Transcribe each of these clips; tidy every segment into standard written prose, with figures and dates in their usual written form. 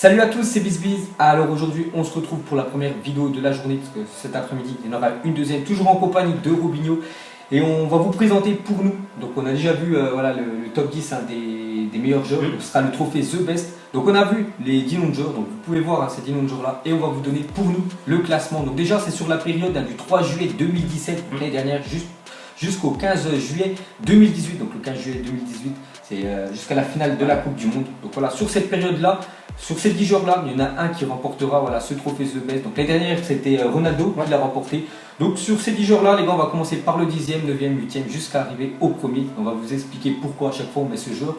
Salut à tous, c'est BizBiz. Alors aujourd'hui, on se retrouve pour la première vidéo de la journée, parce que cet après-midi, il y en aura une deuxième, toujours en compagnie de Robinho. Et on va vous présenter pour nous. Donc on a déjà vu le top 10 des meilleurs joueurs. Ce sera le trophée The Best. Donc on a vu les 10 noms de joueurs. Donc vous pouvez voir ces 10 noms de joueurs là. Et on va vous donner pour nous le classement. Donc déjà c'est sur la période du 3 juillet 2017, l'année dernière, jusqu'au 15 juillet 2018. Donc le 15 juillet 2018, c'est jusqu'à la finale de la Coupe du Monde. Donc voilà, sur cette période-là, sur ces 10 joueurs-là, il y en a un qui remportera ce trophée The Best. Donc l'année dernière, c'était Ronaldo qui l'a remporté. Donc sur ces 10 joueurs-là, les gars, on va commencer par le 10e, 9e, 8e, jusqu'à arriver au premier. On va vous expliquer pourquoi à chaque fois on met ce joueur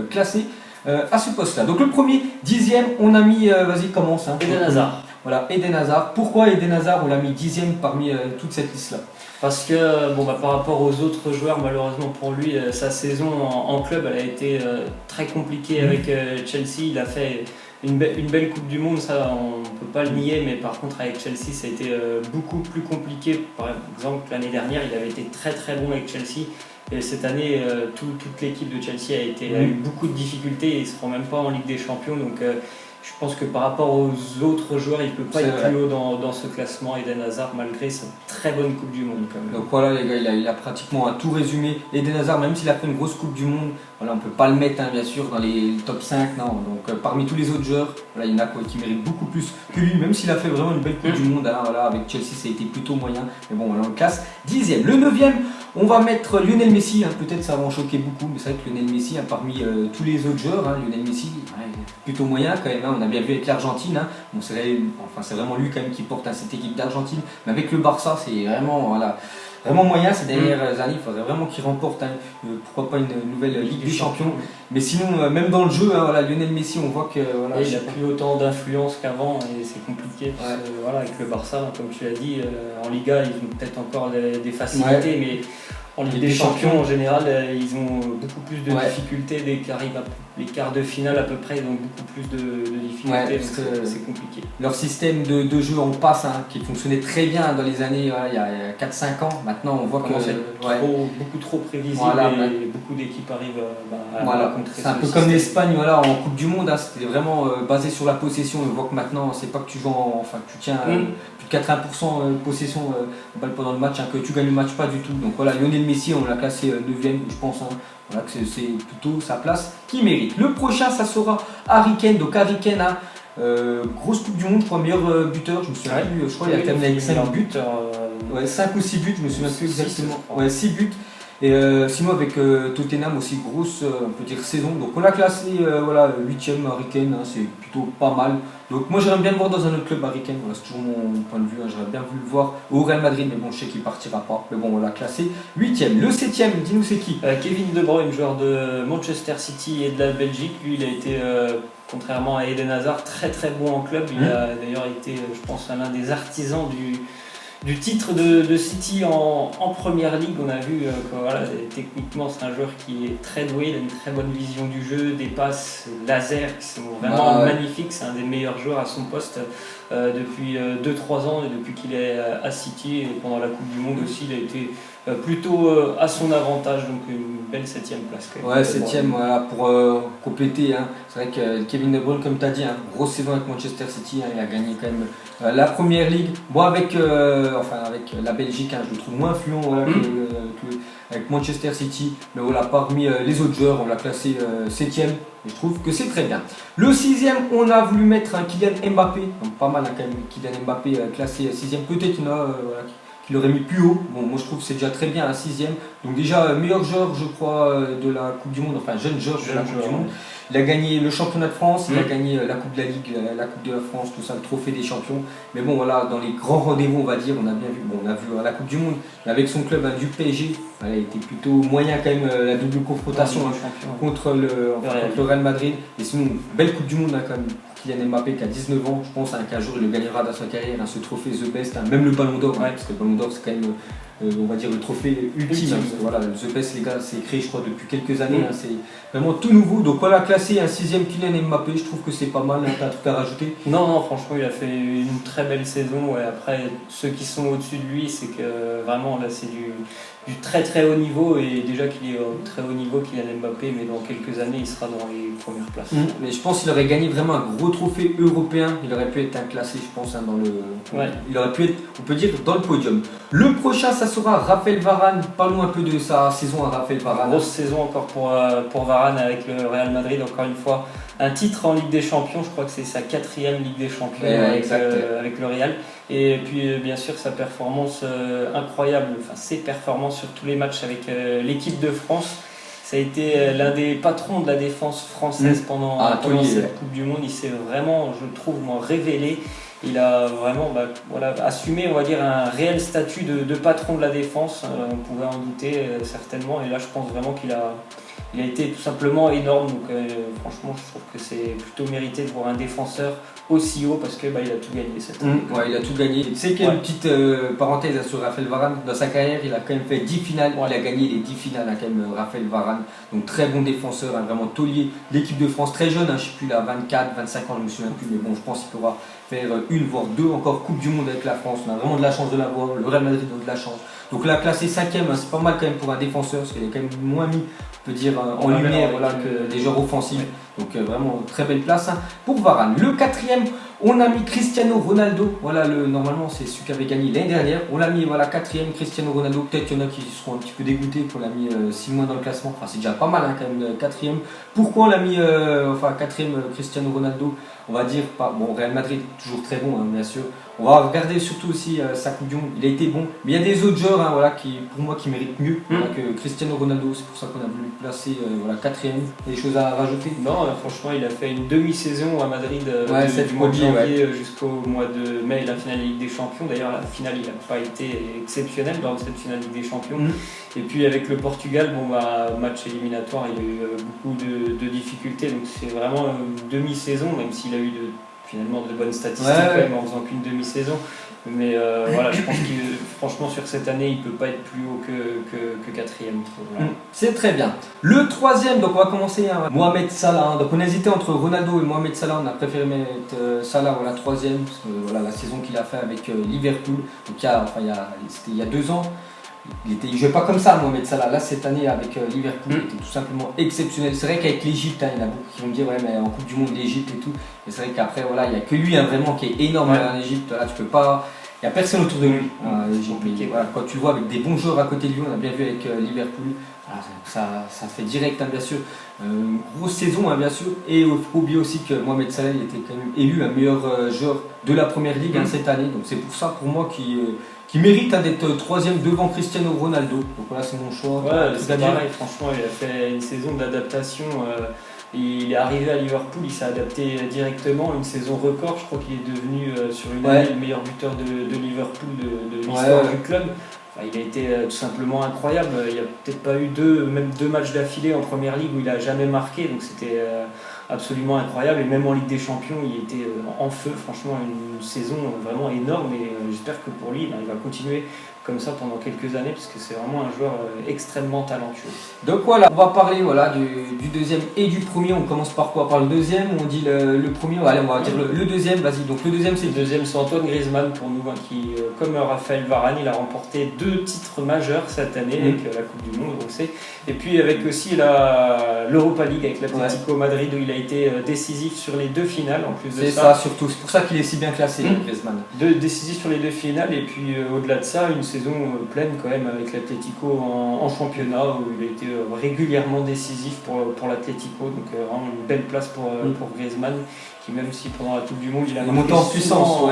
classé à ce poste-là. Donc le premier, 10e, on a mis, vas-y, commence. Eden Hazard. Voilà, Eden Hazard. Pourquoi Eden Hazard, on l'a mis 10e parmi toute cette liste-là? Parce que par rapport aux autres joueurs, malheureusement pour lui, sa saison en club elle a été très compliquée avec Chelsea. Il a fait une belle Coupe du Monde, ça on ne peut pas le nier, mais par contre avec Chelsea ça a été beaucoup plus compliqué. Par exemple l'année dernière il avait été très très bon avec Chelsea, et cette année toute l'équipe de Chelsea a eu beaucoup de difficultés et il ne se rend même pas en Ligue des Champions. Donc je pense que par rapport aux autres joueurs, il ne peut pas être plus haut dans ce classement, Eden Hazard, malgré sa très bonne Coupe du Monde. Quand même. Donc voilà les gars, il a pratiquement tout résumé. Eden Hazard, même s'il a fait une grosse Coupe du Monde, voilà, on ne peut pas le mettre bien sûr dans les top 5. Non. Donc parmi tous les autres joueurs, voilà, il y en a qui méritent beaucoup plus que lui, même s'il a fait vraiment une belle Coupe du Monde. Avec Chelsea, ça a été plutôt moyen. Mais bon, voilà, on le classe 10e. Le 9e, on va mettre Lionel Messi. Peut-être ça va en choquer beaucoup, mais c'est vrai que Lionel Messi, parmi tous les autres joueurs, Lionel Messi, plutôt moyen quand même. On a bien vu avec l'Argentine. Bon, c'est vraiment lui quand même qui porte cette équipe d'Argentine. Mais avec le Barça, c'est vraiment moyen ces dernières années. Il faudrait vraiment qu'il remporte, pourquoi pas une nouvelle Ligue des Champions. Mais sinon, même dans le jeu, Lionel Messi, on voit que il n'a plus autant d'influence qu'avant et c'est compliqué. Parce que, avec le Barça, comme tu l'as dit, en Liga, ils ont peut-être encore des facilités, mais en Ligue des Champions, en général, ils ont beaucoup plus de difficultés. Dès qu'ils arrivent les quarts de finale à peu près, ils ont beaucoup plus de difficultés, donc c'est compliqué. Leur système de jeu en passe, qui fonctionnait très bien dans les années, il y a 4-5 ans, maintenant on voit que c'est beaucoup trop prévisible et beaucoup d'équipes arrivent à rencontrer. C'est un peu comme l'Espagne en Coupe du Monde, c'était vraiment basé sur la possession. On voit que maintenant, c'est pas que tu joues que tu tiens plus de 80% possession de balle pendant le match, que tu gagnes le match, pas du tout. Donc voilà, Lionel Messi, on l'a classé 9e, je pense. Voilà, que c'est plutôt sa place qui mérite. Le prochain, ça sera Harry Kane. Donc Harry Kane, grosse Coupe du Monde, je crois, meilleur buteur. Je me souviens plus, je crois qu'il a terminé avec 5 buts. 5 ou 6 buts, je me souviens plus exactement. 6 buts. Et sinon avec Tottenham aussi, grosse on peut dire saison. Donc on l'a classé 8e Harry Kane, c'est plutôt pas mal. Donc moi j'aimerais bien le voir dans un autre club, Harry Kane, c'est toujours mon point de vue, j'aurais bien voulu le voir au Real Madrid, mais bon je sais qu'il partira pas. Mais bon on l'a classé 8e. Le 7e, dis-nous c'est qui? Kevin De Bruyne, joueur de Manchester City et de la Belgique. Lui il a été, contrairement à Eden Hazard, très très bon en club. Il a d'ailleurs été, je pense, l'un des artisans du titre de City en Première Ligue. On a vu que techniquement c'est un joueur qui est très doué, il a une très bonne vision du jeu, des passes laser qui sont vraiment magnifiques. C'est un des meilleurs joueurs à son poste depuis 2-3 ans, et depuis qu'il est à City, et pendant la Coupe du Monde aussi il a été plutôt à son avantage. Donc une belle 7e place. 7e, pour compléter. C'est vrai que Kevin De Bruyne, comme tu as dit, grosse saison avec Manchester City, il a gagné quand même la Première Ligue. Bon, avec la Belgique, je le trouve moins influent avec Manchester City, mais parmi les autres joueurs, on l'a classé 7e, et je trouve que c'est très bien. Le 6e, on a voulu mettre Kylian Mbappé, donc pas mal quand même, Kylian Mbappé classé 6e, peut-être qu'il y en a qui l'aurait mis plus haut. Bon, moi je trouve que c'est déjà très bien, 6e. Donc déjà, meilleur joueur, je crois, de la Coupe du Monde, jeune joueur de la Coupe du Monde. Il a gagné le championnat de France, il a gagné la Coupe de la Ligue, la Coupe de la France, tout ça, le trophée des champions. Mais bon, dans les grands rendez-vous, on va dire, on a bien vu, on a vu la Coupe du Monde, mais avec son club du PSG, il était plutôt moyen quand même, la double confrontation contre le Real Madrid. Et sinon, belle Coupe du Monde quand même. Kylian Mbappé qui a 19 ans, je pense qu'un jour il le gagnera dans sa carrière, ce trophée The Best, même le Ballon d'Or, parce que le Ballon d'Or c'est quand même, on va dire, le trophée ultime. Voilà, le The Best, les gars, c'est créé je crois depuis quelques années, c'est vraiment tout nouveau. Donc voilà, classé un 6e Kylian Mbappé, je trouve que c'est pas mal. T'as un truc à rajouter? Non, franchement il a fait une très belle saison. Après, ceux qui sont au-dessus de lui, c'est que vraiment là c'est du très très haut niveau, et déjà qu'il est au très haut niveau, Kylian Mbappé, mais dans quelques années il sera dans les premières places. Mais je pense qu'il aurait gagné vraiment un gros trophée européen, il aurait pu être inclassé, je pense, dans le... Ouais. Il aurait pu être, on peut dire, dans le podium. Le prochain, ça sera Raphaël Varane. Parlons un peu de sa saison à Raphaël Varane. Grosse saison encore pour Varane avec le Real Madrid, encore une fois. Un titre en Ligue des Champions, je crois que c'est sa 4e Ligue des Champions avec le Real. Et puis bien sûr sa performance incroyable, enfin ses performances sur tous les matchs avec l'équipe de France. Ça a été l'un des patrons de la défense française pendant cette Coupe du Monde. Il s'est vraiment, je trouve, révélé. Il a vraiment assumé, on va dire, un réel statut de patron de la défense. On pouvait en douter certainement. Et là, je pense vraiment qu'il a été tout simplement énorme. Donc franchement, je trouve que c'est plutôt mérité de voir un défenseur aussi haut, parce que il a tout gagné cette année. Il a tout gagné. Tu sais qu'il y a une petite parenthèse sur Raphaël Varane. Dans sa carrière, il a quand même fait 10 finales. Il a gagné les 10 finales quand même, Raphaël Varane. Donc très bon défenseur, vraiment taulier. L'équipe de France très jeune, je ne sais plus, il a 24, 25 ans, je ne me souviens plus. Mais bon, je pense qu'il pourra faire une voire deux encore Coupe du Monde avec la France. On a vraiment de la chance de l'avoir. Le Real Madrid a de la chance. Donc là, classé 5e, c'est pas mal quand même pour un défenseur, parce qu'il est quand même moins mis, on peut dire, en lumière que des joueurs offensifs. Donc vraiment très belle place pour Varane. Le 4e, on a mis Cristiano Ronaldo. Normalement c'est celui qui avait gagné l'année dernière. On l'a mis 4e, Cristiano Ronaldo. Peut-être qu'il y en a qui seront un petit peu dégoûtés qu'on l'a mis 6 mois dans le classement. Enfin c'est déjà pas mal quand même, 4e. Pourquoi on l'a mis 4e Cristiano Ronaldo? On va dire, Real Madrid toujours très bon bien sûr. On va regarder surtout aussi sa Coupe du Monde. Il a été bon, mais il y a des autres joueurs pour moi qui méritent mieux que Cristiano Ronaldo. C'est pour ça qu'on a voulu le placer 4e. Il y a des choses à rajouter? Non, franchement, il a fait une demi-saison à Madrid du mois de janvier jusqu'au mois de mai, la finale de Ligue des Champions. D'ailleurs, la finale, il n'a pas été exceptionnel lors de cette finale de Ligue des Champions. Et puis avec le Portugal, match éliminatoire, il a eu beaucoup de difficultés. Donc c'est vraiment une demi-saison, même s'il a eu finalement de bonnes statistiques quand même, en faisant qu'une demi-saison. Mais je pense que franchement sur cette année il ne peut pas être plus haut que 4e. C'est très bien. Le 3e, donc on va commencer Mohamed Salah. Donc on a hésité entre Ronaldo et Mohamed Salah. On a préféré mettre Salah 3e, parce que la saison qu'il a fait avec Liverpool. Donc c'était il y a 2 ans. Il ne jouait pas comme ça, Mohamed Salah. Là, cette année, avec Liverpool, il était tout simplement exceptionnel. C'est vrai qu'avec l'Égypte, il y en a beaucoup qui vont me dire, mais en Coupe du Monde, l'Égypte et tout. Mais c'est vrai qu'après, il n'y a que lui vraiment qui est énorme en Égypte. Là, tu peux pas. Il n'y a personne autour de lui. Quand tu le vois avec des bons joueurs à côté de lui, on a bien vu avec Liverpool. Ça fait direct, bien sûr. Une grosse saison, bien sûr. Et il faut oublier aussi que Mohamed Salah il était quand même élu un meilleur joueur de la Première Ligue cette année. Donc c'est pour ça, pour moi, qui mérite d'être 3e devant Cristiano Ronaldo. Donc voilà, c'est mon choix. C'est pareil, franchement, il a fait une saison d'adaptation. Il est arrivé à Liverpool, il s'est adapté directement, une saison record. Je crois qu'il est devenu sur une année le meilleur buteur de Liverpool de l'histoire du club. Il a été tout simplement incroyable. Il n'y a peut-être pas eu même deux matchs d'affilée en Première Ligue où il n'a jamais marqué, donc c'était absolument incroyable. Et même en Ligue des Champions, il était en feu. Franchement, une saison vraiment énorme, et j'espère que pour lui, il va continuer comme ça pendant quelques années, parce que c'est vraiment un joueur extrêmement talentueux. Donc voilà, on va parler du deuxième et du premier. On commence par quoi? Par le deuxième, ou on dit le premier? Allez, on va dire le deuxième, vas-y. Donc le deuxième, c'est Antoine Griezmann pour nous, qui, comme Raphaël Varane, il a remporté 2 titres majeurs cette année avec la Coupe du Monde, on sait. Et puis avec aussi l'Europa League avec l'Atlético Madrid, où il a été décisif sur les 2 finales en plus de ça. C'est ça surtout, c'est pour ça qu'il est si bien classé, Griezmann. Décisif sur les 2 finales, et puis au-delà de ça, une saison pleine quand même avec l'Atlético en championnat, où il a été régulièrement décisif pour l'Atlético. Donc vraiment une belle place pour Griezmann, qui même si pendant la Coupe du Monde il a monté en puissance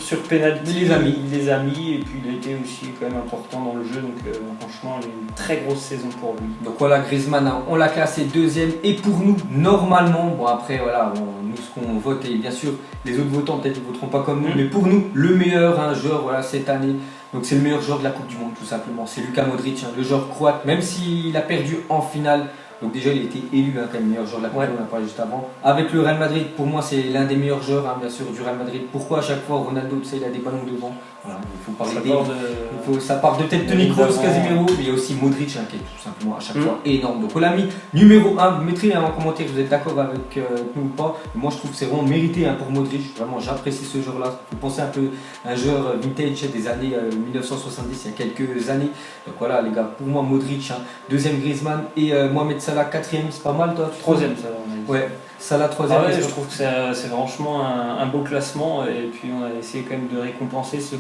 sur penalty, il les a mis, et puis il a été aussi quand même important dans le jeu. Donc franchement, une très grosse saison pour lui. Donc voilà, Griezmann, on l'a classé 2e, et pour nous, normalement, après nous ce qu'on vote, et bien sûr les autres votants peut-être ils voteront pas comme nous, mais pour nous, le meilleur joueur cette année, donc c'est le meilleur joueur de la Coupe du Monde tout simplement, c'est Luka Modric, le joueur croate. Même s'il a perdu en finale, Donc déjà il a été élu hein, comme meilleur joueur de la Coupe, on en a parlé juste avant. Avec le Real Madrid, pour moi c'est l'un des meilleurs joueurs hein, bien sûr du Real Madrid. Pourquoi à chaque fois Ronaldo, tu sais, il a des ballons devant. Voilà, il faut parler ça part de peut-être Toni Kroos, Casemiro, mais il y a aussi Modric hein, qui est tout simplement à chaque fois énorme. Donc on l'a mis numéro 1, vous mettrez en commentaire si vous êtes d'accord avec nous ou pas. Mais moi je trouve que c'est vraiment mérité hein, pour Modric, vraiment j'apprécie ce joueur-là. Vous pensez un peu à un joueur vintage des années 1970, il y a quelques années. Donc voilà les gars, pour moi Modric, hein, deuxième Griezmann et Mohamed Salah quatrième, c'est pas mal toi? Troisième Salah. Ouais, Salah troisième. Ah ouais, je trouve que c'est franchement un beau classement et puis on a essayé quand même de récompenser ceux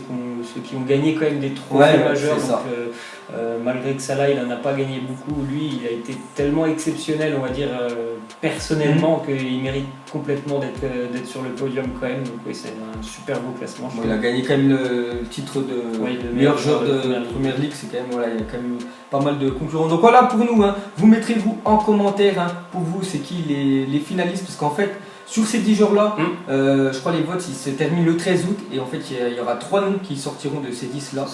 qui ont gagné quand même des trophées majeurs. Donc, malgré que Salah il en a pas gagné beaucoup, lui il a été tellement exceptionnel on va dire personnellement qu'il mérite complètement d'être sur le podium quand même. Donc oui, c'est un super beau classement. Il a gagné quand même le titre de meilleur joueur de Première Ligue, c'est quand même voilà, il y a quand même pas mal de concurrents. Donc voilà pour nous, hein, vous mettrez vous en commentaire hein, pour vous c'est qui les finalistes parce qu'en fait sur ces 10 jours-là, je crois les votes ils se terminent le 13 août et en fait il y aura 3 noms qui sortiront de ces 10-là.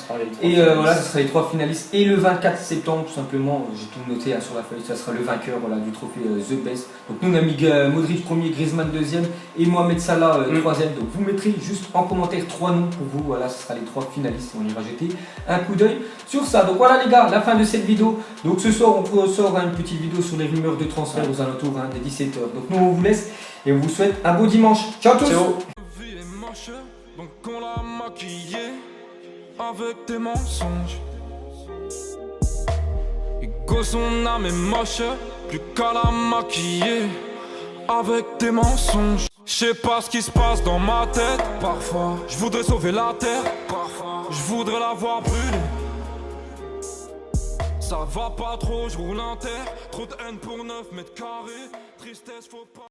Et voilà, ce sera les 3 finalistes. Et le 24 septembre, tout simplement, j'ai tout noté hein, sur la feuille, ça sera le vainqueur voilà, du trophée The Best. Donc nous on a mis Modric premier, Griezmann deuxième et Mohamed Salah troisième. Donc vous mettrez juste en commentaire 3 noms pour vous, voilà, ce sera les 3 finalistes. On ira jeter un coup d'œil sur ça. Donc voilà les gars, la fin de cette vidéo. Donc ce soir on ressort une petite vidéo sur les rumeurs de transfert aux alentours hein, des 17h. Donc nous on vous laisse. Et on vous souhaite un beau dimanche. Ciao tous. Ciao. Vie est moche, donc on l'a maquillée avec des mensonges. Et que son âme est moche, plus qu'à la maquiller avec des mensonges. Je sais pas ce qui se passe dans ma tête. Parfois, je voudrais sauver la terre. Parfois, je voudrais la voir brûler. Ça va pas trop, je roule en terre. Trop de haine pour 9 mètres carrés. Tristesse, faut pas.